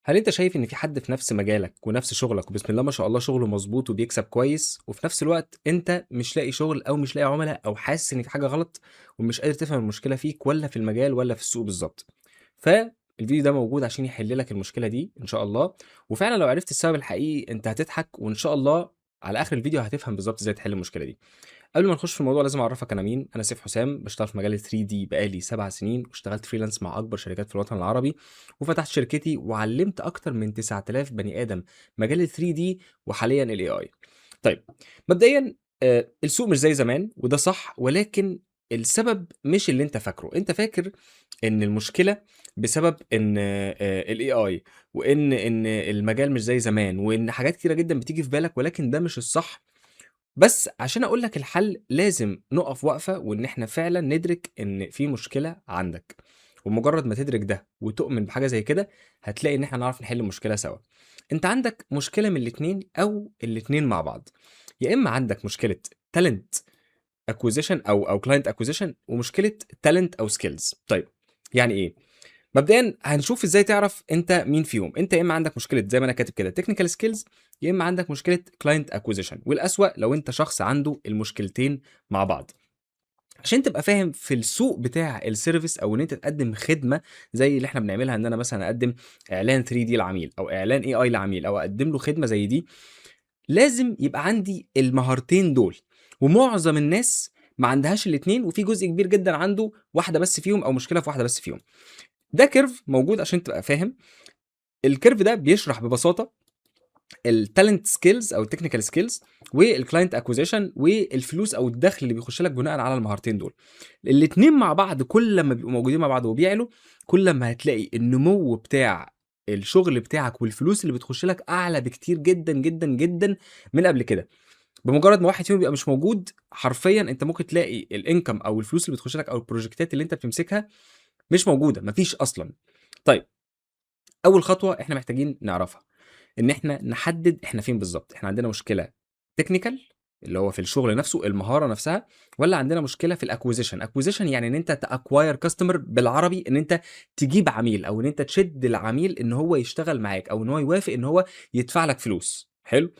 هل أنت شايف إن في حد في نفس مجالك ونفس شغلك وبسم الله ما شاء الله شغله مضبوط وبيكسب كويس، وفي نفس الوقت أنت مش لاقي شغل أو مش لاقي عُملا أو حاسس إن في حاجة غلط ومش قادر تفهم المشكلة فيك والّا في المجال والّا في السوق بالضبط؟ فالفيديو ده موجود عشان يحل لك المشكلة دي إن شاء الله، وفعلًا لو عرفت السبب الحقيقي أنت هتضحك وإن شاء الله على آخر الفيديو هتفهم بالضبط إزاي تحل المشكلة دي. قبل ما نخش في الموضوع لازم أعرّفك أنا مين، أنا سيف حسام، باشتغل في مجال ال3D بقى لي 7 سنين، واشتغلت freelance مع أكبر شركات في الوطن العربي، وفتحت شركتي وعلّمت أكتر من 9000 بني آدم مجال ال3D وحاليًا الAI. طيب، مبدئيًا السوق مش زي زمان وده صح، ولكن السبب مش اللي أنت فاكره، أنت فاكر إن المشكلة بسبب إن الAI وإن المجال مش زي زمان، وإن حاجات كتيرة جدًا بتيجي في بالك، ولكن ده مش الصح. بس عشان أقول لك الحل لازم نُقف وقفة، وإن إحنا فعلًا ندرك إن في مشكلة عندك، ومجرد ما تدرك ده وتؤمن بحاجة زي كده، هتلاقي إن إحنا نعرف نحل المشكلة سوا. أنت عندك مشكلة من الاتنين أو الاتنين مع بعض، يا إما عندك مشكلة talent acquisition أو client acquisition ومشكلة talent أو skills. طيب، يعني إيه؟ مبدئيًا هنشوف إزاي تعرف أنت مين فيهم، أنت يا إما عندك مشكلة زي ما أنا كاتب كده technical skills يا إما عندك مشكلة client acquisition، والأسوأ لو أنت شخص عنده المشكلتين مع بعض. عشان تبقى فاهم في السوق بتاع الservice أو إن أنت تقدّم خدمة زي اللي إحنا بنعملها، إن أنا مثلًا أقدّم إعلان 3D لعميل أو إعلان AI لعميل أو أقدّم له خدمة زي دي، لازم يبقى عندي المهارتين دول، ومعظم الناس ما عندهاش الاتنين، وفي جزء كبير جدًا عنده واحدة بس فيهم أو مشكلة في واحدة بس فيهم. ده curve موجود عشان تبقى فاهم، الكيرف ده بيشرح ببساطة الtalent skills أو الtechnical skills والclient acquisition والفلوس أو الدخل اللي بيخش لك بناءً على المهارتين دول. الاتنين مع بعض كل لمّا بيبقوا موجودين مع بعض وبيعلوا، كل لمّا هتلاقي النمو بتاع الشغل بتاعك والفلوس اللي بتخش لك أعلى بكتير جدًا، جدًا، جدًا من قبل كده. بمجرد ما واحد فيهم يبقى مش موجود، حرفيًا أنت ممكن تلاقي الincome أو الفلوس اللي بتخش لك أو البروجيكتات اللي أنت بتمسكها مش موجودة، ما فيش أصلًا. طيب، أول خطوة إحنا محتاجين نعرفها، إن إحنا نحدد إحنا فين بالضبط، إحنا عندنا مشكلة technical اللي هو في الشغل نفسه، المهارة نفسها، والّا عندنا مشكلة في الacquisition يعني إن أنت تacquire customer بالعربي، إن أنت تجيب عميل أو إن أنت تشد العميل إن هو يشتغل معاك أو إن هو يوافق إن هو يدفع لك فلوس، حلو؟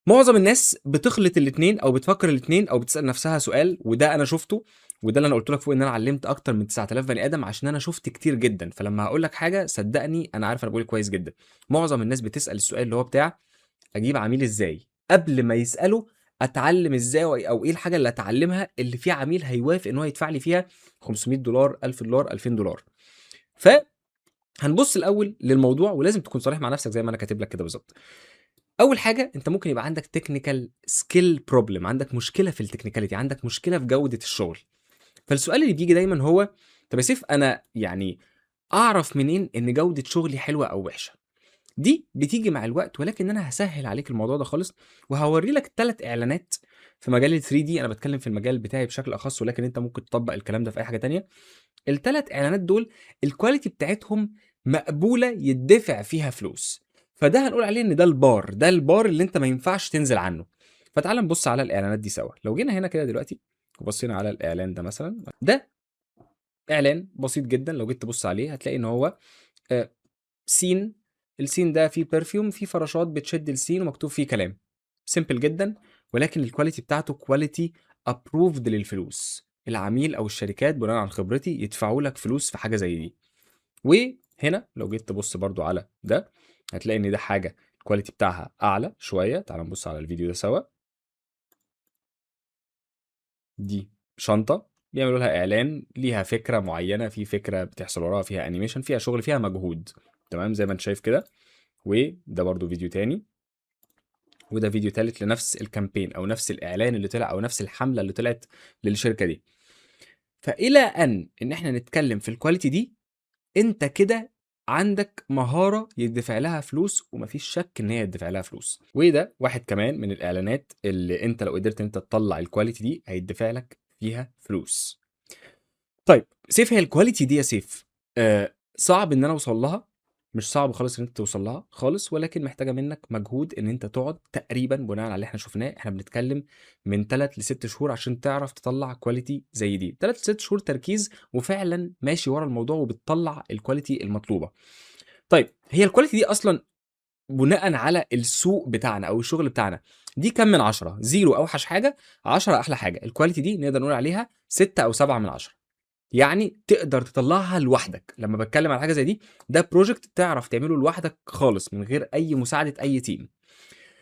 معظم الناس بتخلط الاتنين أو بتفكّر الاتنين أو بتسأل نفسها سؤال، وده أنا شُفته، وده اللي أنا قُلت لك فوق إن أنا علّمت أكتر من 9000 بني آدم عشان أنا شُفت كتير جدًا، فلمّا هاقول لك حاجة صدّقني أنا عارف أنا باقول إيه كويس جدًا. معظم الناس بتسأل السؤال اللي هو بتاع أجيب عميل إزاي، قبل ما يسألوا أتعلّم إزاي أو إيه الحاجة اللي أتعلّمها اللي في عميل هيوافق إن هو يدفع لي فيها $500، $1000، $2000. هنبُص الأول للموضوع ولازم تكون صريح مع نفسك زي ما أنا كاتب لك كده بالضبط. أول حاجة أنت ممكن يبقى عندك technical skill problem، عندك مشكلة في الtechnicality، عندك مشكلة في جودة الشغل. فالسؤال اللي بييجي دايمًا هو طب يا سيف أنا يعني أعرف منين إن جودة شغلي حلوة أو وحشة؟ دي بتيجي مع الوقت، ولكن أنا هاسهّل عليك الموضوع ده خالص، وهاورّي لك 3 إعلانات في مجال ال3D، أنا باتكلم في المجال بتاعي بشكل أخص، ولكن أنت ممكن تطبّق الكلام ده في أي حاجة تانية. ال3 إعلانات دول الquality بتاعتهم مقبولة يتدفع فيها فلوس، فده هنقول عليه إن ده البار اللي أنت ما ينفعش تنزل عنه. فتعالَ نبُص على الإعلانات دي سوا، لو جينا هنا كده دلوقتي وبصينا على الإعلان ده مثلًا، ده إعلان بسيط جدًا لو جيت تبُص عليه هتلاقي إن هو آآ scene، الscene ده فيه perfume، فيه فراشات بتشد الscene ومكتوب فيه كلام، simple جدًا، ولكن الquality بتاعته quality approved للفلوس، العميل أو الشركات بناءً على خبرتي يدفعوا لك فلوس في حاجة زي دي. وهنا لو جيت تبُص برضه على ده، هتلاقي إن ده حاجة الquality بتاعها أعلى شوية، تعالَ نبُص على الفيديو ده سوا. دي شنطة بيعملوا لها إعلان، ليها فكرة معيّنة، في فكرة بتحصل وراها، فيها animation، فيها شغل، فيها مجهود، تمام، زي ما أنت شايف كده. وده برضه فيديو تاني، وده فيديو تالت لنفس الcampaign أو نفس الإعلان اللي طلع أو نفس الحملة اللي طلعت للشركة دي. فإلى إن إحنا نتكلم في الquality دي، أنت كده عندك مهارة يدفع لها فلوس وما فيش شك إن هي يدفع لها فلوس. وده واحد كمان من الإعلانات اللي أنت لو قدرت إن أنت تطلّع الquality دي هيتدفع لك فيها فلوس. طيب سيف، هي الquality دي يا سيف صعب إن أنا أوصل لها؟ مش صعب خالص إن أنت توصل لها خالص، ولكن محتاجة منّك مجهود إن أنت تقعد تقريبًا بناءً على اللي إحنا شُفناه، إحنا بنتكلّم من 3 ل6 شهور عشان تعرف تطلّع quality زي دي، 3 ل6 شهور تركيز وفعلًا ماشي ورا الموضوع وبتطلّع الquality المطلوبة. طيب هي الquality دي أصلًا بناءً على السوق بتاعنا أو الشغل بتاعنا، دي كام من 10؟ 0 أوحش حاجة، 10 أحلى حاجة، الquality دي نقدر نقول عليها 6 أو 7 من 10. يعني تقدر تطلّعها لوحدك، لمّا باتكلم على حاجة زي دي، ده project تعرف تعمله لوحدك خالص من غير أي مساعدة أي team.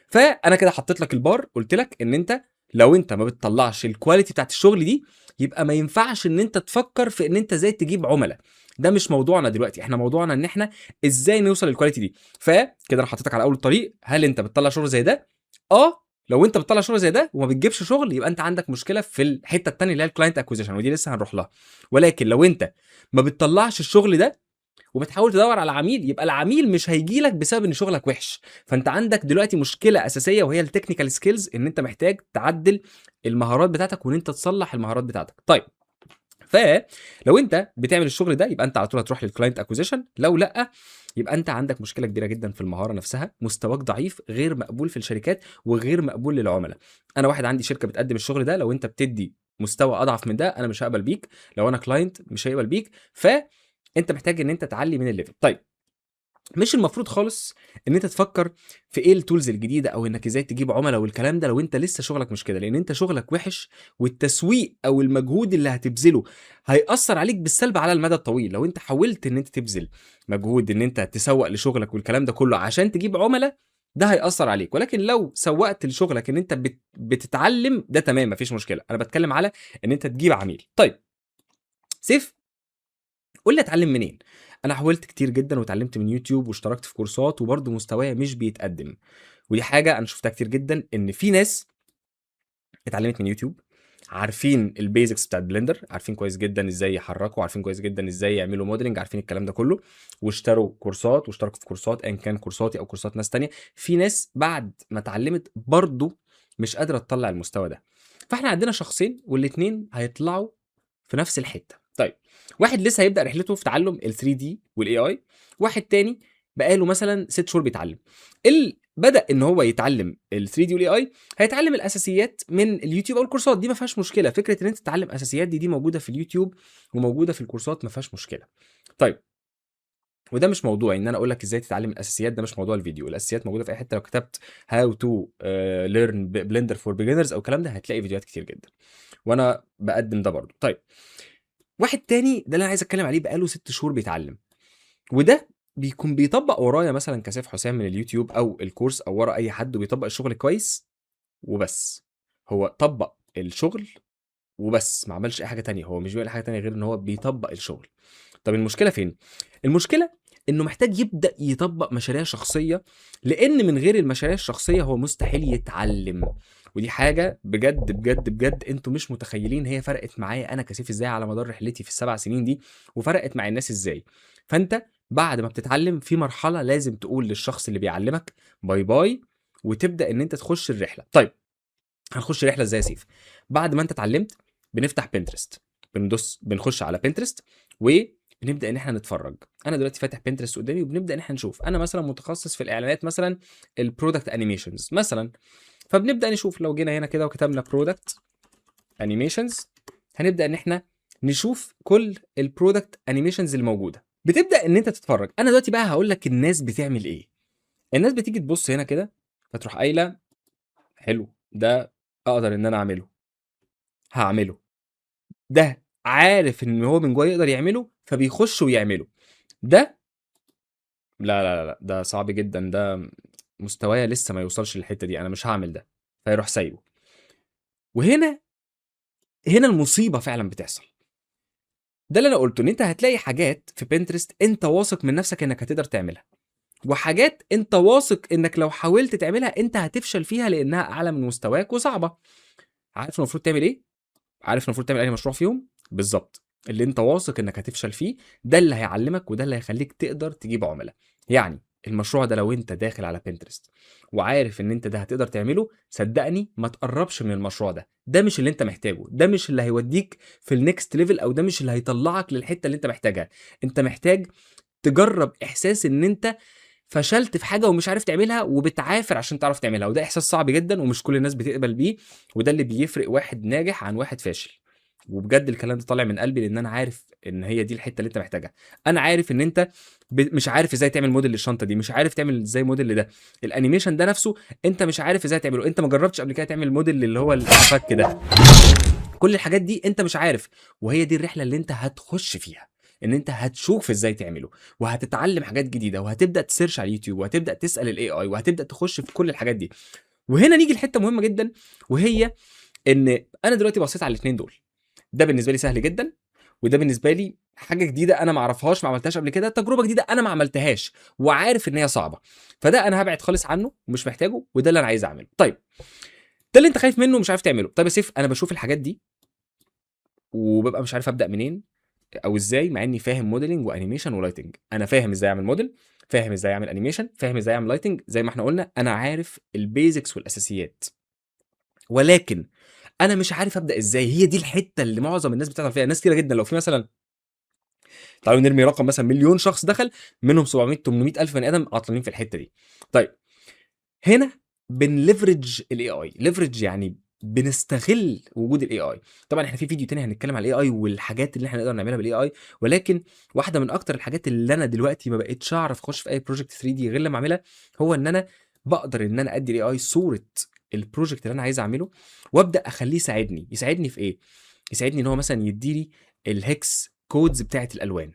فأنا كده حطيت لك البار، قُلت لك إن أنت لو أنت ما بتطلّعش الquality بتاعة الشغل دي، يبقى ما ينفعش إن أنت تفكّر في إن أنت إزاي تجيب عُملا، ده مش موضوعنا دلوقتي، إحنا موضوعنا إن إحنا إزاي نوصل للquality دي. فكده أنا حطيتك على أول الطريق، هل أنت بتطلّع شغل زي ده؟ لو أنت بتطلّع شغل زي ده وما بتجيبش شغل، يبقى أنت عندك مشكلة في الحتّة التانية اللي هي الclient acquisition ودي لسه هنروح لها. ولكن لو أنت ما بتطلّعش الشغل ده وبتحاول تدوّر على عميل، يبقى العميل مش هييجي لك بسبب إن شغلك وِحِش، فأنت عندك دلوقتي مشكلة أساسية وهي الtechnical skills إن أنت محتاج تعدّل المهارات بتاعتك وإن أنت تصلّح المهارات بتاعتك. طيب، فلو أنت بتعمل الشغل ده يبقى أنت على طول هتروح للclient acquisition، لو لأ، يبقى أنت عندك مشكلة كبيرة جدًا في المهارة نفسها، مستواك ضعيف، غير مقبول في الشركات وغير مقبول للعُملا. أنا واحد عندي شركة بتقدّم الشغل ده، لو أنت بتدّي مستوى أضعف من ده، أنا مش هاقبل بيك، لو أنا client مش هيقبل بيك، فأنت محتاج إن أنت تعلّي من الlevel. طيب، مش المفروض خالص إن أنت تفكّر في إيه الtools الجديدة أو إنّك إزاي تجيب عُملا والكلام ده لو أنت لسه شغلك مش كده، لإن أنت شغلك وِحِش والتسويق أو المجهود اللي هتبذله هيأثّر عليك بالسلب على المدى الطويل. لو أنت حاولت إن أنت تبذل مجهود إن أنت تسوّق لشغلك والكلام ده كلّه عشان تجيب عُملا، ده هيأثّر عليك، ولكن لو سوّقت لشغلك إن أنت بتتعلّم، ده تمام ما فيش مشكلة. أنا باتكلّم على إن أنت تجيب عميل. طيب، سيف قُل لي أتعلّم منين؟ أنا حاولت كتير جدًا واتعلّمت من يوتيوب واشتركت في كورسات وبرضه مستوايا مش بيتقدّم، ودي حاجة أنا شُفتها كتير جدًا، إن في ناس اتعلّمت من يوتيوب، عارفين الbasics بتاعة بلندر، عارفين كويس جدًا إزاي يحرّكوا، عارفين كويس جدًا إزاي يعملوا modeling، عارفين الكلام ده كلّه، واشتروا كورسات واشتركوا في كورسات أيًا كان كورساتي أو كورسات ناس تانية. في ناس بعد ما اتعلّمت برضه مش قادرة تطلّع المستوى ده، فإحنا عندنا شخصين والاتنين هيطلعوا في نفس الحتّة. طيب، واحد لسه هيبدأ رحلته في تعلُّم ال3D والAI، واحد تاني بقى له مثلًا 6 شهور بيتعلّم. بدأ إن هو يتعلّم ال3D والAI، هيتعلّم الأساسيات من اليوتيوب أو الكورسات، دي ما فيهاش مشكلة، فكرة إن أنت تتعلّم أساسيات دي موجودة في اليوتيوب وموجودة في الكورسات ما فيهاش مشكلة. طيب، وده مش موضوعي إن أنا أقول لك إزاي تتعلّم الأساسيات، ده مش موضوع الفيديو، الأساسيات موجودة في أي حتّة، لو كتبت how to learn blender for beginners أو الكلام ده هتلاقي فيديوهات كتير جدًا، وأنا باقدّم ده برضه. طيب، واحد تاني ده اللي أنا عايز أتكلّم عليه بقى له 6 شهور بيتعلّم، وده بيكون بيطبّق ورايا مثلًا كسيف حسام من اليوتيوب أو الكورس أو ورا أي حد وبيطبّق الشغل كويس وبس. هو طبّق الشغل وبس، ما عملش أي حاجة تانية، هو مش بيعمل حاجة تانية غير إن هو بيطبّق الشغل. طَب المشكلة فين؟ المشكلة إنه محتاج يبدأ يطبّق مشاريع شخصية، لإن من غير المشاريع الشخصية هو مستحيل يتعلّم، ودي حاجة بجد، بجد، بجد أنتم مش متخيّلين هي فرقت معايا أنا كسيف إزاي على مدار رحلتي في ال7 سنين دي، وفرقت مع الناس إزاي. فأنت بعد ما بتتعلّم في مرحلة لازم تقول للشخص اللي بيعلّمك باي باي، وتبدأ إن أنت تخُش الرحلة. طيب، هنخش رحلة إزاي يا سيف؟ بعد ما أنت اتعلمت بنفتح Pinterest، بنخش على Pinterest وبنبدأ إن إحنا نتفرّج. أنا دلوقتي فاتح Pinterest قدّامي وبنبدأ إن إحنا نشوف، أنا مثلًا متخصص في الإعلانات مثلًا الproduct animations مثلًا، فبنبدأ نشوف لو جينا هنا كده وكتبنا product animations، هنبدأ إن إحنا نشوف كل الproduct animations اللي موجودة، بتبدأ إن أنت تتفرّج. أنا دلوقتي بقى هاقول لك الناس بتعمل إيه، الناس بتيجي تبُص هنا كده فتروح قايلة حلو، ده أقدر إن أنا أعمله، هاعمله. ده عارف إن هو من جوّاه يقدر يعمله، فبيخش ويعمله. ده لا، لا، لا، لأ، ده صعب جدًا، ده مستوايا لسه ما يوصلش للحتّة دي، أنا مش هاعمل ده، فيروح سايبه. وهنا المصيبة فعلًا بتحصل. ده اللي أنا قُلته، إن أنت هتلاقي حاجات في Pinterest أنت واثق من نَفْسك إنّك هتقدر تعملها، وحاجات أنت واثق إنّك لو حاولت تعملها أنت هتفشل فيها لإنّها أعلى من مستواك وصعبة. عارف المفروض تعمل إيه؟ عارف المفروض تعمل أنهي مشروع فيهم؟ بالضبط، اللي أنت واثق إنك هتفشل فيه، ده اللي هيعلّمك وده اللي هيخلّيك تقدر تجيب عُملا. يعني المشروع ده لو أنت داخل على Pinterest وعارف إن أنت ده هتقدر تعمله، صدّقني ما تقرّبش من المشروع ده، ده مش اللي أنت محتاجه، ده مش اللي هيودّيك في الnext level أو ده مش اللي هيطلّعك للحتّة اللي أنت محتاجها. أنت محتاج تجرّب إحساس إن أنت فشلت في حاجة ومش عارف تعملها وبتعافر عشان تعرف تعملها، وده إحساس صعب جدًا ومش كل الناس بتقبل بيه، وده اللي بيفرق واحد ناجح عن واحد فاشل. وبجد الكلام ده طالع من قلبي، لان انا عارف ان هي دي الحته اللي انت محتاجها. انا عارف ان انت مش عارف ازاي تعمل موديل للشنطه دي، مش عارف تعمل ازاي موديل لده، الانيميشن ده نفسه انت مش عارف ازاي تعمله، انت ما جربتش قبل كده تعمل موديل اللي هو الفك ده. كل الحاجات دي انت مش عارف، وهي دي الرحله اللي انت هتخش فيها، ان انت هتشوف ازاي تعمله، وهتتعلم حاجات جديده، وهتبدا تسيرش على اليوتيوب، وهتبدا تسال الاي اي، وهتبدا تخش في كل الحاجات دي. وهنا نيجي لحته مهمه جدا، وهي ان انا دلوقتي بصيت على الاثنين دول، ده بالنسبه لي سهل جدا، وده بالنسبه لي حاجه جديده انا ما اعرفهاش، ما عملتهاش قبل كده، تجربه جديده انا ما عملتهاش، وعارف ان هي صعبه، فده انا هبعد خالص عنه ومش محتاجه، وده اللي انا عايز اعمله. طيب ده اللي انت خايف منه ومش عارف تعمله. طيب يا سيف، انا بشوف الحاجات دي وببقى مش عارف ابدا منين او ازاي، مع اني فاهم موديلنج وانيميشن ولايتنج. انا فاهم ازاي اعمل موديل، فاهم ازاي اعمل انيميشن، فاهم ازاي اعمل لايتنج، زي ما احنا قلنا انا عارف البيزكس والاساسيات، ولكن انا مش عارف ابدا ازاي. هي دي الحته اللي معظم الناس بتعطل فيها. ناس كتيره جدا، لو في مثلا، تعالوا نرمي رقم مثلا، مليون شخص دخل، منهم 700 800 الف بني ادم عطلانين في الحته دي. طيب هنا بنليفرج الاي اي. ليفرج يعني بنستغل وجود الاي اي. طبعا احنا في فيديو تاني هنتكلم على الاي اي والحاجات اللي احنا نقدر نعملها بالاي اي، ولكن واحده من اكتر الحاجات اللي انا دلوقتي ما بقتش اعرف اخش في اي بروجكت 3 دي غير لما اعملها، هو ان انا بقدر ان انا ادي الاي اي صوره البروجكت اللي انا عايز اعمله، وابدا اخليه يساعدني في ايه؟ يساعدني ان هو مثلا يديني الهكس كودز بتاعه الالوان،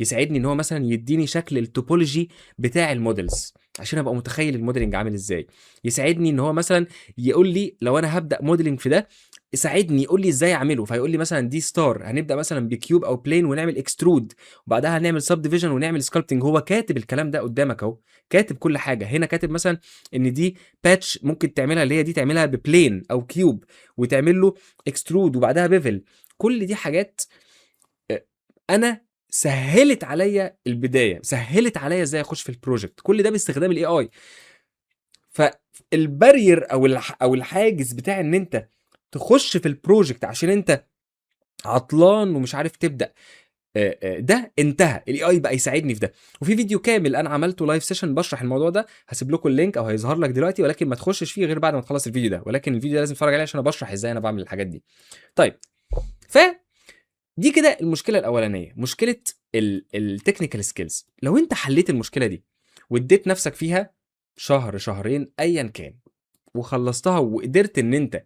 يساعدني ان هو مثلا يديني شكل التوبولوجي بتاع المودلز عشان ابقى متخيل الموديلنج عامل ازاي، يساعدني ان هو مثلا يقول لي لو انا هبدا موديلنج في ده، يساعدني يقول لي ازاي اعمله، فيقول لي مثلا دي ستار هنبدا مثلا بكيوب او بلين ونعمل اكسترود، وبعدها هنعمل سب ديفيجن ونعمل سكالبتنج. هو كاتب الكلام ده قدامك اهو، كاتب كل حاجه هنا، كاتب مثلا ان دي باتش ممكن تعملها، اللي هي دي تعملها ببلين او كيوب، وتعمل له اكسترود وبعدها بيفل. كل دي حاجات انا سهلت عليا البدايه، سهلت عليا ازاي اخش في البروجكت، كل ده باستخدام الاي اي. فالبارير او الحاجز بتاع ان انت تخش في البروجكت عشان انت عطلان ومش عارف تبدا، ده انتهى. الاي اي بقى يساعدني في ده، وفي فيديو كامل انا عملته لايف سيشن بشرح الموضوع ده، هسيب لكم اللينك او هيظهر لك دلوقتي، ولكن ما تخشش فيه غير بعد ما تخلص الفيديو ده، ولكن الفيديو ده لازم تتفرج عليه عشان انا بشرح ازاي انا بعمل الحاجات دي. طيب ف دي كده المشكله الاولانيه، مشكله التكنيكال سكيلز. لو انت حليت المشكله دي واديت نفسك فيها شهر شهرين ايا كان، وخلصتها وقدرت ان انت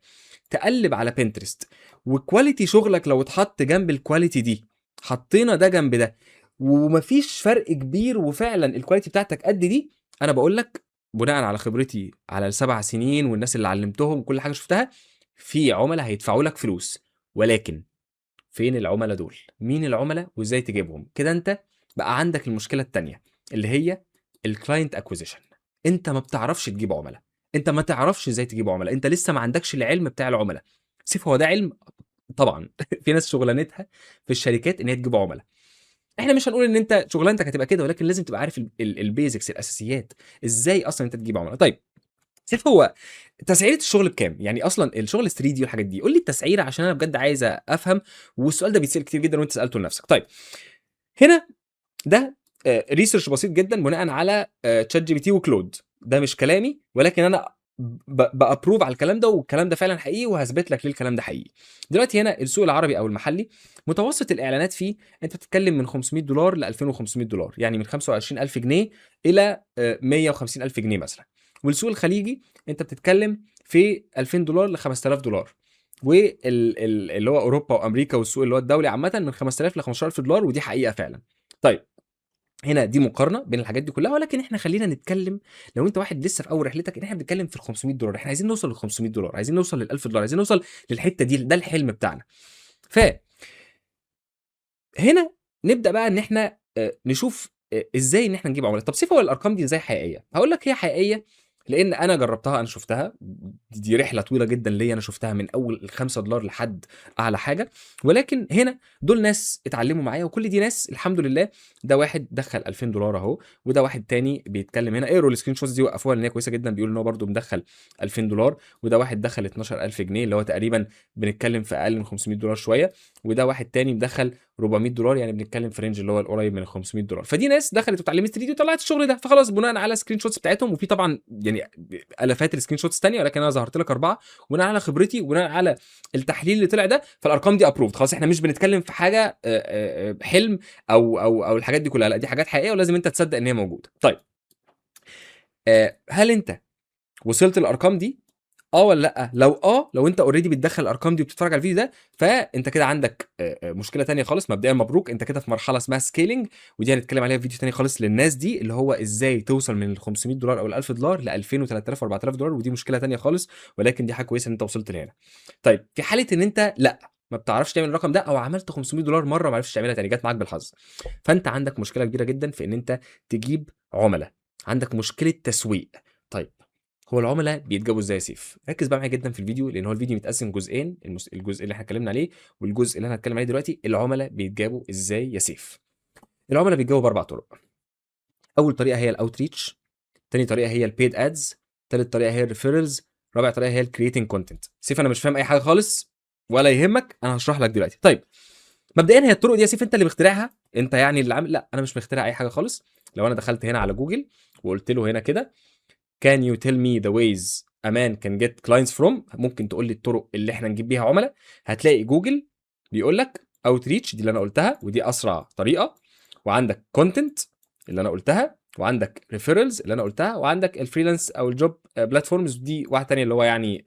تقلب على بنترست، وكواليتي شغلك لو اتحط جنب الكواليتي دي، حطينا ده جنب ده ومفيش فرق كبير، وفعلا الكواليتي بتاعتك قد دي، انا بقول لك بناء على خبرتي على ال7 سنين والناس اللي علمتهم وكل حاجه شفتها، في عملاء هيدفعوا لك فلوس. ولكن فين العملاء دول؟ مين العملاء وازاي تجيبهم؟ كده انت بقى عندك المشكله التانية اللي هي الكلاينت اكوزيشن. انت ما بتعرفش تجيب عملاء، انت ما تعرفش ازاي تجيب عملاء، انت لسه ما عندكش العلم بتاع العملاء. سيف، هو ده علم طبعا. في ناس شغلانتها في الشركات ان هي تجيب عملاء. احنا مش هنقول ان انت شغلانتك هتبقى كده، ولكن لازم تبقى عارف البيزكس، الاساسيات، ازاي اصلا انت تجيب عملاء. طيب سيف، هو تسعيره الشغل بكام؟ يعني اصلا الشغل 3 دي والحاجات دي، قول لي التسعيره عشان انا بجد عايز افهم، والسؤال ده بيتسال كتير جدا وانت سالته لنفسك. طيب هنا ده ريسيرش بسيط جدا بناء على تشات جي بي تي وكلود، ده مش كلامي، ولكن انا بابروف على الكلام ده، والكلام ده فعلا حقيقي، وهثبت لك ليه الكلام ده حقيقي. دلوقتي هنا السوق العربي او المحلي، متوسط الاعلانات فيه انت بتتكلم من $500 ل $2500، يعني من 25000 جنيه الى 150000 جنيه مثلا. والسوق الخليجي انت بتتكلم في $2000 ل $5000، واللي هو اوروبا وامريكا والسوق اللي هو الدولي عامه من 5000 ل $15000، ودي حقيقه فعلا. طيب هنا دي مقارنه بين الحاجات دي كلها، ولكن احنا خلينا نتكلم، لو انت واحد لسه في اول رحلتك، احنا بنتكلم في $500، احنا عايزين نوصل $500، عايزين نوصل $1000، عايزين نوصل للحته دي، ده الحلم بتاعنا. ف هنا نبدا بقى ان احنا نشوف ازاي ان احنا نجيب عملاء. طب سيف، هو الارقام دي ازاي حقيقيه؟ هقول لك هي حقيقيه لان انا جربتها، انا شفتها، دي رحله طويله جدا ليا، انا شفتها من اول $5 لحد اعلى حاجه. ولكن هنا دول ناس اتعلموا معايا، وكل دي ناس الحمد لله. ده واحد دخل $2000 اهو، وده واحد تاني بيتكلم هنا، اقروا السكرين شوتس دي وقفوها لان هي كويسه جدا، بيقول ان هو برده مدخل $2000، وده واحد دخل 12000 جنيه، اللي هو تقريبا بنتكلم في اقل من $500 شويه، وده واحد تاني مدخل $400، يعني بنتكلم في رينج اللي هو القريب من $500. فدي ناس دخلت واتعلمت 3 دي وطلعت الشغل ده، فخلاص بناء على سكرين شوتس بتاعتهم، وفي طبعا يعني يعني الافات السكرين شوتس تانية، ولكن انا ظهرت لك 4 وبناء على خبرتي وبناء على التحليل اللي طلع ده، فالارقام دي ابروفد خلاص. احنا مش بنتكلم في حاجه حلم او الحاجات دي كلها، لا دي حاجات حقيقيه ولازم انت تصدق ان هي موجوده. طيب هل انت وصلت للارقام دي ولا لا؟ لو انت اوريدي بتدخل الارقام دي وبتتفرج على الفيديو ده، فانت كده عندك مشكله تانية خالص. مبدئيا مبروك، انت كده في مرحله اسمها سكيلينج، ودي هنتكلم عليها في فيديو تاني خالص للناس دي، اللي هو ازاي توصل من ال $500 او ال $1000 ل 2000 و3000 و4000 دولار، ودي مشكله تانية خالص، ولكن دي حاجه كويسه ان انت وصلت لهنا. طيب في حاله ان انت لا ما بتعرفش تعمل الرقم ده، او عملت $500 مره ما عرفتش تعملها تاني، جت معاك بالحظ، فانت عندك مشكله كبيره جدا في ان انت تجيب عملاء، عندك مشكله تسويق. طيب هو العملاء بيتجابوا ازاي يا سيف؟ ركز بقى معايا جدا في الفيديو، لان هو الفيديو متقسم جزئين، الجزء اللي احنا اتكلمنا عليه والجزء اللي انا هتكلم عليه دلوقتي. العملاء بيتجابوا ازاي يا سيف؟ العملاء بيتجابوا باربع طرق. اول طريقه هي الاوتريتش، تاني طريقه هي البيد ادز، تالت طريقه هي الريفيرلز، رابع طريقه هي الكرييتنج كونتنت. سيف انا مش فاهم اي حاجه خالص ولا يهمك، انا هشرح لك دلوقتي. طيب مبدئيا هي الطرق دي يا سيف انت اللي مخترعها، انت يعني اللي عامل؟ لا انا مش مخترع اي حاجه خالص. لو انا دخلت هنا على جوجل وقلت له هنا كده can you tell me the ways a man can get clients from، ممكن تقول لي الطرق اللي احنا نجيب بيها عملاء، هتلاقي جوجل بيقول لك outreach دي اللي انا قلتها ودي اسرع طريقه، وعندك content اللي انا قلتها، وعندك referrals اللي انا قلتها، وعندك الفريلانس او الجوب بلاتفورمز دي واحده ثانيه اللي هو يعني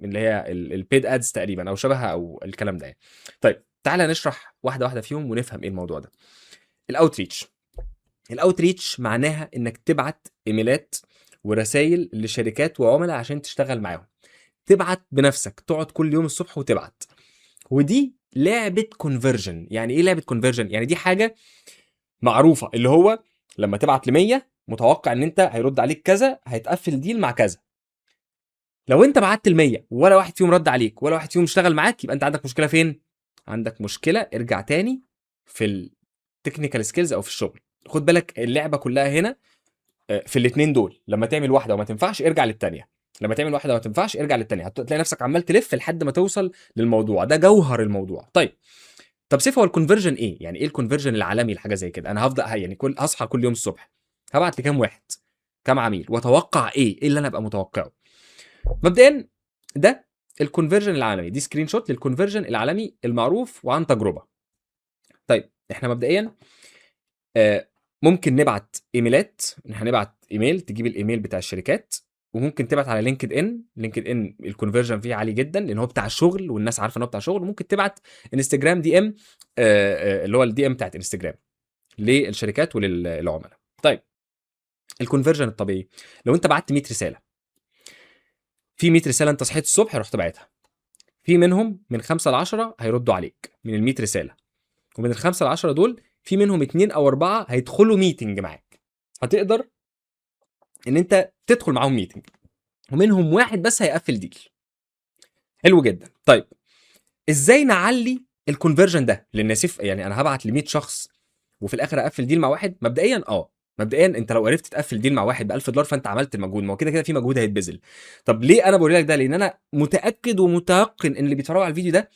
اللي هي البيد ادز تقريبا او شبهها او الكلام ده يعني. طيب تعالى نشرح واحده واحده فيهم ونفهم ايه الموضوع ده. الاوتريتش معناها انك تبعت ايميلات ورسائل لشركات وعملاء عشان تشتغل معاهم، تبعت بنفسك، تقعد كل يوم الصبح وتبعت. ودي لعبه كونفرجن. يعني ايه لعبه كونفرجن؟ يعني دي حاجه معروفه، اللي هو لما تبعت ل 100 متوقع ان انت هيرد عليك كذا، هيتقفل ديل مع كذا. لو انت بعت ل 100 ولا واحد فيهم رد عليك ولا واحد فيهم اشتغل معاك، يبقى انت عندك مشكله فين؟ عندك مشكله، ارجع تاني في التكنيكال سكيلز او في الشغل. خد بالك اللعبه كلها هنا في الاثنين دول، لما تعمل واحده وما تنفعش ارجع للثانيه، لما تعمل واحده وما تنفعش ارجع للثانيه، هتلاقي نفسك عمال تلف لحد ما توصل للموضوع ده. جوهر الموضوع. طب سيف هو الكونفرجن ايه؟ يعني ايه الكونفرجن العالمي لحاجه زي كده؟ انا هفضل يعني هصحى كل يوم الصبح هبعت لكام واحد، كام عميل، واتوقع ايه اللي انا ابقى متوقعه. مبدئيا ده الكونفرجن العالمي، دي سكرين شوت للكونفرجن العالمي المعروف وعن تجربه. طيب احنا مبدئيا ممكن نبعت ايميلات، هنبعت ايميل تجيب الايميل بتاع الشركات، وممكن تبعت على لينكد ان الكونفرجن فيه عالي جدا لان هو بتاع الشغل والناس عارفه ان هو بتاع شغل. ممكن تبعت انستجرام دي ام اللي هو الدي ام بتاعت انستجرام للشركات وللعملاء. طيب الكونفرجن الطبيعي لو انت بعت 100 رساله، في 100 رساله انت صحيت الصبح رحت باعتها، في منهم من 5 ل 10 هيردوا عليك من ال 100 رساله، ومن ال 5 ل 10 دول في منهم 2 أو 4 هيدخلوا ميتنج معاك، هتقدر ان انت تدخل معاهم ميتنج، ومنهم واحد بس هيقفل ديل. حلو جدا. طيب ازاي نعلي الكونفرجن ده؟ لان يعني انا هبعت ل 100 شخص وفي الاخر اقفل ديل مع واحد. مبدئيا انت لو عرفت تقفل ديل مع واحد ب $1000 فانت عملت المجهود، ما هو كده كده في مجهود هيتبذل. طب ليه انا بقول لك ده؟ لان انا متاكد ومتيقن ان اللي بيتفرجوا على الفيديو ده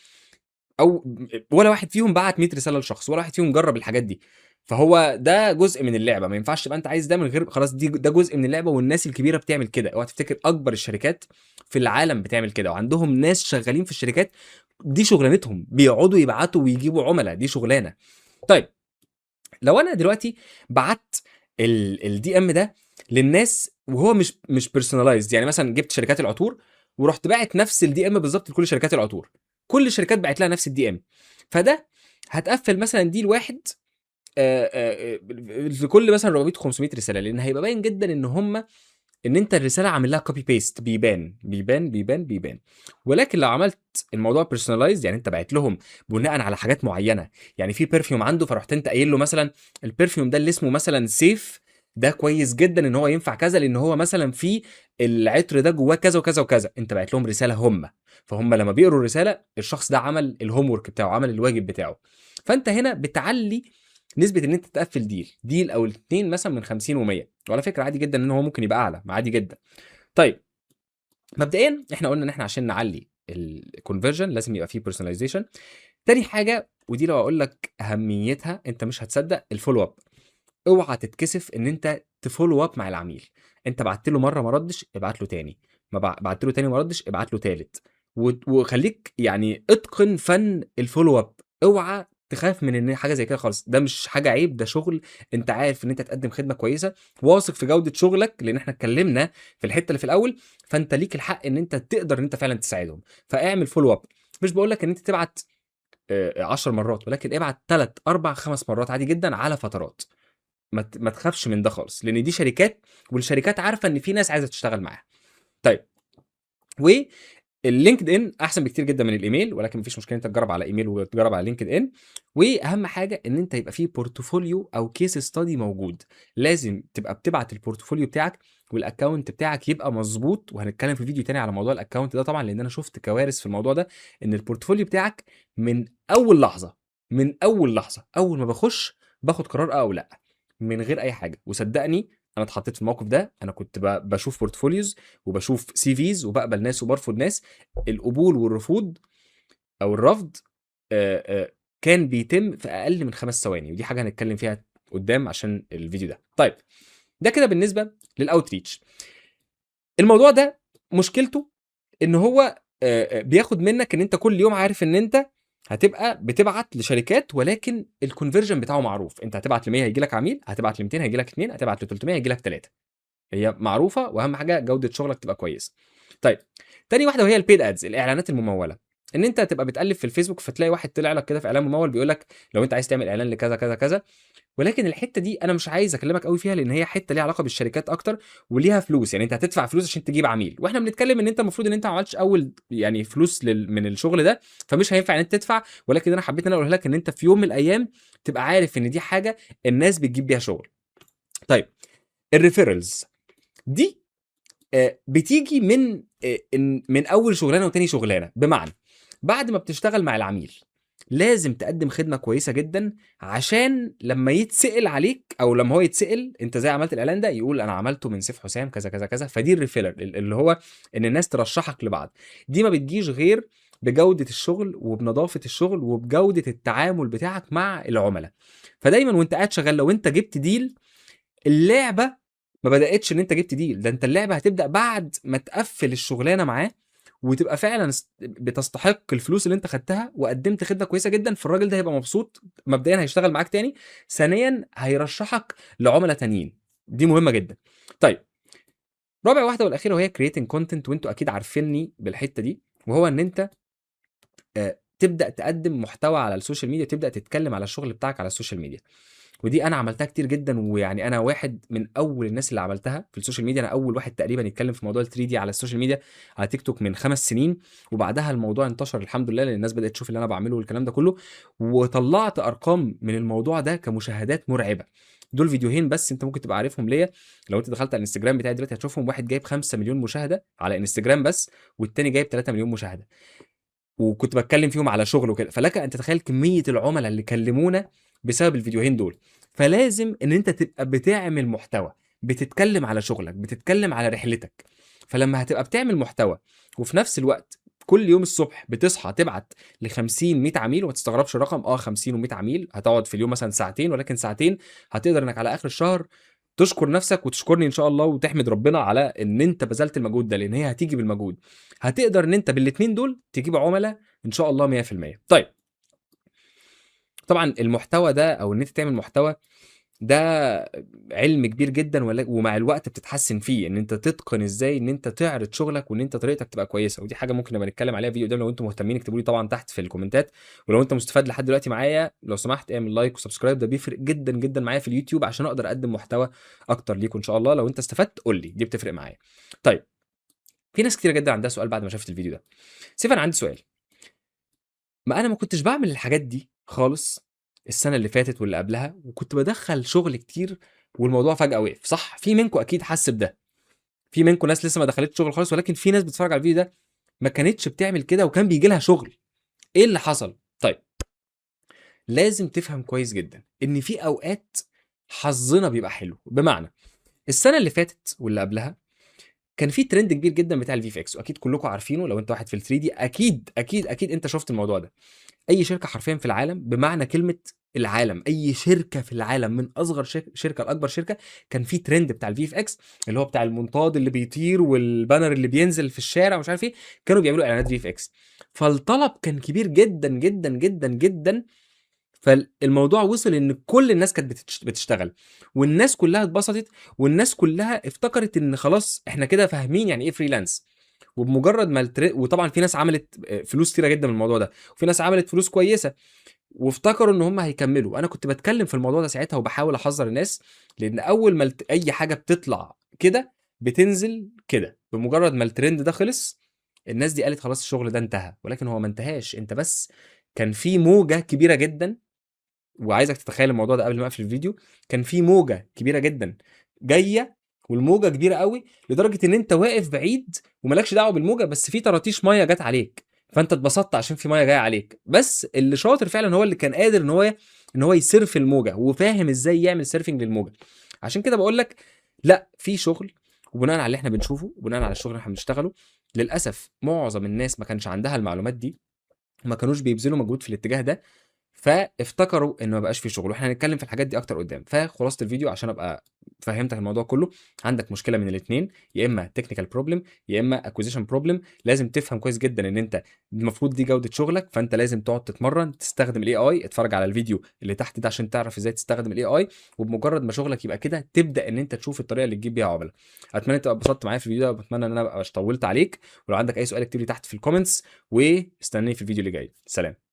او ولا واحد فيهم بعت 100 رساله لشخص، ولا واحد فيهم جرب الحاجات دي. فهو ده جزء من اللعبه، ما ينفعش تبقى انت عايز ده من غير خلاص. ده جزء من اللعبه، والناس الكبيره بتعمل كده. اوعى تفتكر اكبر الشركات في العالم بتعمل كده، وعندهم ناس شغالين في الشركات دي شغلانتهم، بيقعدوا يبعتوا ويجيبوا عملاء، دي شغلانه. طيب لو انا دلوقتي بعت الدي ام ده للناس وهو مش بيرسونلايزد، يعني مثلا جبت شركات العطور ورحت باعت نفس الدي ام بالظبط لكل شركات العطور، كل الشركات بعت لها نفس الدي ام، فده هتقفل مثلا ديل واحد لكل مثلا 400 500 رساله، لان هيبقى باين جدا ان انت الرساله عامل لها كوبي بيست، بيبان. ولكن لو عملت الموضوع بيرسونلايزد، يعني انت بعت لهم بناء على حاجات معينه، يعني في برفيوم عنده فرحت انت قايل له مثلا البرفيوم ده اللي اسمه مثلا سيف، ده كويس جدا ان هو ينفع كذا لان هو مثلا في العطر ده جواه كذا وكذا وكذا، انت بعت لهم رساله هم، فهم لما بيقروا الرساله الشخص ده عمل الهوم ورك بتاعه، عمل الواجب بتاعه. فانت هنا بتعلي نسبه ان انت تقفل ديل او الاثنين مثلا من 50 و100، وعلى فكره عادي جدا ان هو ممكن يبقى اعلى، عادي جدا. طيب مبدئيا احنا قلنا ان احنا عشان نعلي الكونفرجن لازم يبقى فيه بيرسوناليزيشن. تاني حاجه ودي لو اقول لك اهميتها انت مش هتصدق، الفولو اب. اوعى تتكسف ان انت تفولو اب مع العميل. انت بعت له مره ما ردش، ابعت له تاني. ما بعت له تاني ما ردش، ابعت له تالت. وخليك يعني اتقن فن الفولو اب. اوعى تخاف من ان حاجه زي كده خالص، ده مش حاجه عيب، ده شغل. انت عارف ان انت تقدم خدمه كويسه، واثق في جوده شغلك لان احنا اتكلمنا في الحته اللي في الاول. فانت ليك الحق ان انت تقدر ان انت فعلا تساعدهم. فاعمل فولو اب. مش بقول لك ان انت تبعت 10 مرات، ولكن ابعت 3 4 5 مرات عادي جدا على فترات. ما تخافش من ده خالص، لان دي شركات، والشركات عارفه ان في ناس عايزه تشتغل معاها. طيب، واللينكد ان احسن بكتير جدا من الايميل، ولكن مفيش مشكله انت تجرب على ايميل وتجرب على لينكد ان. واهم حاجه ان انت يبقى فيه بورتفوليو او كيس ستادي موجود. لازم تبقى بتبعت البورتفوليو بتاعك، والاكونت بتاعك يبقى مظبوط. وهنتكلم في فيديو تاني على موضوع الاكونت ده طبعا، لان انا شفت كوارث في الموضوع ده. ان البورتفوليو بتاعك من اول لحظه، اول ما بخش باخد قرار او لا، من غير اي حاجه. وصدقني انا اتحطيت في الموقف ده. انا كنت بشوف بورتفوليوز وبشوف سي فيز وبقبل ناس وبرفض ناس. القبول والرفوض او الرفض كان بيتم في اقل من 5 ثواني، ودي حاجه هنتكلم فيها قدام عشان الفيديو ده. طيب، ده كده بالنسبه للاوتريتش. الموضوع ده مشكلته ان هو بياخد منك ان انت كل يوم عارف ان انت هتبقى بتبعت لشركات، ولكن الكونفرجن بتاعه معروف. انت هتبعت ل 100 هيجي لك عميل، هتبعت ل 200 هيجي لك 2، هتبعت ل 300 هيجي لك 3. هي معروفه، واهم حاجه جوده شغلك تبقى كويسه. طيب، تاني واحده وهي البيد ادز، الاعلانات المموله. ان انت تبقى بتقلب في الفيسبوك فتلاقي واحد طلع لك كده في اعلان ممول بيقول لك لو انت عايز تعمل اعلان لكذا كذا كذا. ولكن الحته دي انا مش عايز اكلمك قوي فيها، لان هي حته ليها علاقه بالشركات اكتر وليها فلوس. يعني انت هتدفع فلوس عشان تجيب عميل، واحنا بنتكلم ان انت المفروض ان انت ما عملتش اول يعني فلوس من الشغل ده، فمش هينفع ان انت تدفع. ولكن انا حبيت ان انا اقولها لك ان انت في يوم من الايام تبقى عارف ان دي حاجه الناس بتجيب بيها شغل. طيب، الريفيرلز دي بتيجي من اول شغلانه وتاني شغلانه. بمعنى بعد ما بتشتغل مع العميل لازم تقدم خدمه كويسه جدا، عشان لما يتسال عليك او لما هو يتسال انت زي عملت الاعلان ده، يقول انا عملته من سيف حسام كذا كذا كذا. فدي الريفيلر اللي هو ان الناس ترشحك لبعض. دي ما بتجيش غير بجوده الشغل وبنظافه الشغل وبجوده التعامل بتاعك مع العملاء. فدايما وانت قاعد شغال لو انت جبت ديل، اللعبه ما بدأتش ان انت جبت ديل، ده انت اللعبه هتبدأ بعد ما تقفل الشغلانه معاه وتبقى فعلا بتستحق الفلوس اللي انت خدتها وقدمت خدمه كويسه جدا. فالراجل ده هيبقى مبسوط، مبدئيا هيشتغل معاك تاني، ثانيا هيرشحك لعملاء تانيين. دي مهمه جدا. طيب، رابع واحده والاخيره وهي كرييتنج كونتنت، وانتوا اكيد عارفيني بالحته دي، وهو ان انت تبدا تقدم محتوى على السوشيال ميديا، تبدا تتكلم على الشغل بتاعك على السوشيال ميديا. ودي انا عملتها كتير جدا، ويعني انا واحد من اول الناس اللي عملتها في السوشيال ميديا. انا اول واحد تقريبا يتكلم في موضوع ال3 دي على السوشيال ميديا على تيك توك من 5 سنين. وبعدها الموضوع انتشر الحمد لله، لان الناس بدات تشوف اللي انا بعمله والكلام ده كله. وطلعت ارقام من الموضوع ده كمشاهدات مرعبه. دول فيديوهين بس انت ممكن تبقى عارفهم ليا. لو انت دخلت على الانستجرام بتاعي دلوقتي هتشوفهم، واحد جايب 5 مليون مشاهده على انستجرام بس، والتاني جايب 3 مليون مشاهده. وكنت باتكلم فيهم على شغل وكده. فلك ان تتخيل كميه العملاء اللي كلمونا بسبب الفيديوهين دول. فلازم ان انت تبقى بتعمل محتوى، بتتكلم على شغلك، بتتكلم على رحلتك. فلما هتبقى بتعمل محتوى وفي نفس الوقت كل يوم الصبح بتصحى تبعت ل 50 100 عميل، وما تستغربش الرقم 50 و100 عميل، هتقعد في اليوم مثلا ساعتين، ولكن ساعتين هتقدر انك على اخر الشهر تشكر نفسك وتشكرني ان شاء الله، وتحمد ربنا على ان انت بذلت المجهود ده، لان هي هتيجي بالمجهود. هتقدر ان انت بالاثنين دول تجيب عملاء ان شاء الله 100%. طيب، طبعا المحتوى ده او ان انت تعمل محتوى ده علم كبير جدا، ومع الوقت بتتحسن فيه ان انت تتقن ازاي ان انت تعرض شغلك وان انت طريقتك تبقى كويسه. ودي حاجه ممكن نبقى نتكلم عليها فيديو قدام. لو انتم مهتمين اكتبوا لي طبعا تحت في الكومنتات. ولو انت مستفاد لحد دلوقتي معايا لو سمحت اعمل لايك وسبسكرايب، ده بيفرق جدا جدا معايا في اليوتيوب عشان اقدر اقدم محتوى اكتر ليكم ان شاء الله. لو انت استفدت قول لي، دي بتفرق معايا. طيب، في ناس كتير جدا عندها سؤال بعد ما شافت الفيديو ده. سيف انا عندي سؤال، ما انا ما كنتش بعمل الحاجات دي خالص السنه اللي فاتت واللي قبلها، وكنت بدخل شغل كتير والموضوع فجاه وقف، صح؟ في منكم اكيد حس بده. في منكم ناس لسه ما دخلتش شغل خالص، ولكن في ناس بتتفرج على الفيديو ده ما كانتش بتعمل كده وكان بيجي لها شغل. ايه اللي حصل؟ طيب، لازم تفهم كويس جدا ان في اوقات حظنا بيبقى حلو. بمعنى السنه اللي فاتت واللي قبلها كان في ترند كبير جدا بتاع الفي اف اكس، واكيد كلكم عارفينه. لو انت واحد في ال 3 دي اكيد اكيد اكيد انت شفت الموضوع ده. اي شركه حرفيا في العالم، بمعنى كلمه العالم، اي شركه في العالم من اصغر شركه لاكبر شركه، كان في ترند بتاع الفي اف اكس، اللي هو بتاع المنطاد اللي بيطير والبانر اللي بينزل في الشارع ومش عارف ايه. كانوا بيعملوا اعلانات في اف اكس، فالطلب كان كبير جدا جدا جدا جدا. فالموضوع وصل ان كل الناس كانت بتشتغل، والناس كلها اتبسطت، والناس كلها افتكرت ان خلاص احنا كده فاهمين يعني ايه فريلانس. وبمجرد ما وطبعا في ناس عملت فلوس كتيره جدا من الموضوع ده، وفي ناس عملت فلوس كويسه، وافتكروا ان هم هيكملوا. انا كنت بتكلم في الموضوع ده ساعتها وبحاول احذر الناس، لان اول ما اي حاجه بتطلع كده بتنزل كده. بمجرد ما الترند ده خلص، الناس دي قالت خلاص الشغل ده انتهى، ولكن هو ما انتهاش. انت بس كان في موجه كبيره جدا، وعايزك تتخيل الموضوع ده قبل ما اقفل الفيديو. كان في موجه كبيره جدا جايه، والموجه كبيره قوي لدرجه ان انت واقف بعيد ومالكش دعوه بالموجه، بس في طراطيش ميه جت عليك، فانت اتبسطت عشان في ميه جايه عليك. بس اللي شاطر فعلا هو اللي كان قادر ان هو يسيرف الموجه، وفاهم ازاي يعمل سيرفنج للموجه. عشان كده بقول لك لا، في شغل، وبناء على اللي احنا بنشوفه وبناء على الشغل اللي احنا بنشتغله، للاسف معظم الناس ما كانش عندها المعلومات دي، وما كانوش بيبذلوا مجهود في الاتجاه ده، فافتكروا ان ما بقاش في شغل. واحنا هنتكلم في الحاجات دي اكتر قدام. فخلاصه الفيديو عشان ابقى فهمتك الموضوع كله، عندك مشكله من الاثنين، يا اما تكنيكال بروبلم يا اما اكوزيشن بروبلم. لازم تفهم كويس جدا ان انت المفروض دي جوده شغلك، فانت لازم تقعد تتمرن تستخدم الاي اي. اتفرج على الفيديو اللي تحت ده عشان تعرف ازاي تستخدم الاي اي، وبمجرد ما شغلك يبقى كده تبدا ان انت تشوف الطريقه اللي تجيب بيها عملاء. اتمنى تبقى اتبسطت معايا في الفيديو ده، واتمنى ان انا ابقى طولت عليك. ولو عندك اي سؤال اكتب لي تحت في الكومنتس، واستناني في الفيديو اللي جاي. سلام.